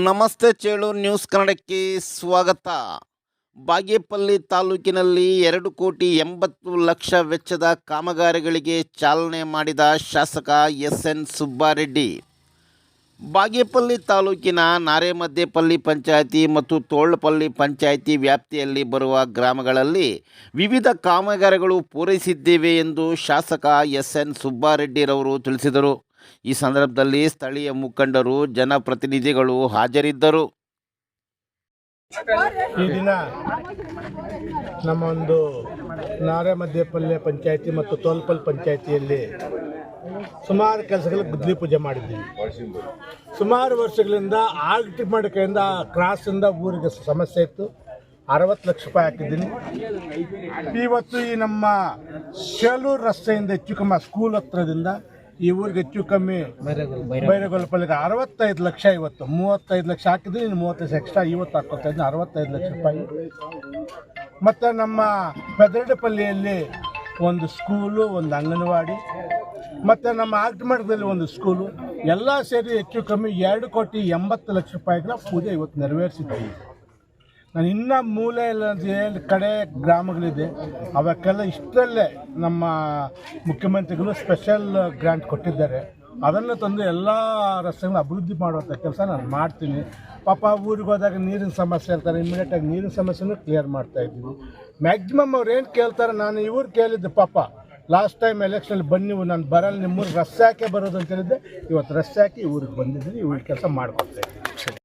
ನಮಸ್ತೆ ಚೇಳೂರು ನ್ಯೂಸ್ ಕನ್ನಡಕ್ಕೆ ಸ್ವಾಗತ. ಬಾಗೇಪಲ್ಲಿ ತಾಲೂಕಿನಲ್ಲಿ 2,80,00,000 ವೆಚ್ಚದ ಕಾಮಗಾರಿಗಳಿಗೆ ಚಾಲನೆ ಮಾಡಿದ ಶಾಸಕ ಎಸ್.ಎನ್. ಸುಬ್ಬಾರೆಡ್ಡಿ. ಬಾಗೇಪಲ್ಲಿ ತಾಲೂಕಿನ ನಾರೇಮದ್ದೇಪಲ್ಲಿ ಪಂಚಾಯಿತಿ ಮತ್ತು ತೋಳ್ಪಲ್ಲಿ ಪಂಚಾಯಿತಿ ವ್ಯಾಪ್ತಿಯಲ್ಲಿ ಬರುವ ಗ್ರಾಮಗಳಲ್ಲಿ ವಿವಿಧ ಕಾಮಗಾರಿಗಳು ಪೂರೈಸಿದ್ದೇವೆ ಎಂದು ಶಾಸಕ ಎಸ್.ಎನ್. ಸುಬ್ಬಾರೆಡ್ಡಿರವರು ತಿಳಿಸಿದರು. ಈ ಸಂದರ್ಭದಲ್ಲಿ ಸ್ಥಳೀಯ ಮುಖಂಡರು, ಜನಪ್ರತಿನಿಧಿಗಳು ಹಾಜರಿದ್ದರು. ಈ ದಿನ ನಮ್ಮ ಒಂದು ನಾರೇಮದ್ದೇಪಲ್ಲಿ ಪಂಚಾಯಿತಿ ಮತ್ತು ತೋಲ್ಪಲ್ಲಿ ಪಂಚಾಯಿತಿಯಲ್ಲಿ ಸುಮಾರು ಕೆಲಸಗಳಿಗೆ ಗುದ್ದಲಿ ಪೂಜೆ ಮಾಡಿದ್ದೀವಿ. ಸುಮಾರು ವರ್ಷಗಳಿಂದ ಆಲ್ಟಿಮೇಟ್ಕಯಿಂದ ಕ್ರಾಸಿಂದ ಊರಿಗೆ ಸಮಸ್ಯೆ ಇತ್ತು. 60 ಲಕ್ಷ ರೂಪಾಯಿ ಹಾಕಿದ್ದೀನಿ. ಇವತ್ತು ಈ ನಮ್ಮ ಶೇಲೂರು ರಸ್ತೆಯಿಂದ ಹೆಚ್ಚು ಕಮ್ಮಿ ಸ್ಕೂಲ್ ಹತ್ರದಿಂದ ಈ ಊರಿಗೆ ಹೆಚ್ಚು ಕಮ್ಮಿ ಬೈರಗೊಲ್ಪಲ್ಲಿಗೆ 65 ಲಕ್ಷ. ಇವತ್ತು 35 ಲಕ್ಷ ಹಾಕಿದ್ದೀನಿ, ಇನ್ನು 30 ಲಕ್ಷ ಎಕ್ಸ್ಟ್ರಾ ಇವತ್ತು ಹಾಕೋತಾ ಇದ್ದೀನಿ. 65 ಲಕ್ಷ ರೂಪಾಯಿ. ಮತ್ತು ನಮ್ಮ ಪೆದರಡಪಲ್ಲಿಯಲ್ಲಿ ಒಂದು ಸ್ಕೂಲು, ಒಂದು ಅಂಗನವಾಡಿ, ಮತ್ತು ನಮ್ಮ ಆಲ್ಟಿಮೇಟ್ದಲ್ಲಿ ಒಂದು ಸ್ಕೂಲು ಎಲ್ಲ ಸೇರಿ ಹೆಚ್ಚು ಕಮ್ಮಿ 2,80,00,000 ರೂಪಾಯಿಗಳ ಪೂಜೆ ಇವತ್ತು ನೆರವೇರಿಸಿದ್ದೀವಿ. ನಾನು ಇನ್ನೂ ಮೂಲೆ ಎಲ್ಲ ಕಡೆ ಗ್ರಾಮಗಳಿದೆ, ಅವಕ್ಕೆಲ್ಲ ಇಷ್ಟರಲ್ಲೇ ನಮ್ಮ ಮುಖ್ಯಮಂತ್ರಿಗಳು ಸ್ಪೆಷಲ್ ಗ್ರಾಂಟ್ ಕೊಟ್ಟಿದ್ದಾರೆ. ಅದನ್ನು ತಂದು ಎಲ್ಲ ರಸ್ತೆಗಳನ್ನ ಅಭಿವೃದ್ಧಿ ಮಾಡುವಂಥ ಕೆಲಸ ನಾನು ಮಾಡ್ತೀನಿ. ಪಾಪ ಊರಿಗೆ ಹೋದಾಗ ನೀರಿನ ಸಮಸ್ಯೆ ಇರ್ತಾರೆ, ಇಮಿಡಿಯೇಟಾಗಿ ನೀರಿನ ಸಮಸ್ಯೆನೂ ಕ್ಲಿಯರ್ ಮಾಡ್ತಾಯಿದ್ದೀವಿ. ಮ್ಯಾಕ್ಸಿಮಮ್ ಅವ್ರು ಏನು ಕೇಳ್ತಾರೆ, ನಾನು ಇವ್ರು ಕೇಳಿದ್ದೆ ಪಾಪ ಲಾಸ್ಟ್ ಟೈಮ್ ಎಲೆಕ್ಷನಲ್ಲಿ ಬನ್ನಿ ನಾನು ಬರಲ್ಲ, ನಿಮ್ಮೂರಿಗೆ ರಸ್ತೆ ಹಾಕೇ ಬರೋದು ಅಂತ ಹೇಳಿದ್ದೆ. ಇವತ್ತು ರಸ್ತೆ ಹಾಕಿ ಊರಿಗೆ ಬಂದಿದ್ದೀನಿ, ಇವ್ರ ಕೆಲಸ ಮಾಡ್ಕೊಡ್ತಾಯಿದ್ದೀನಿ.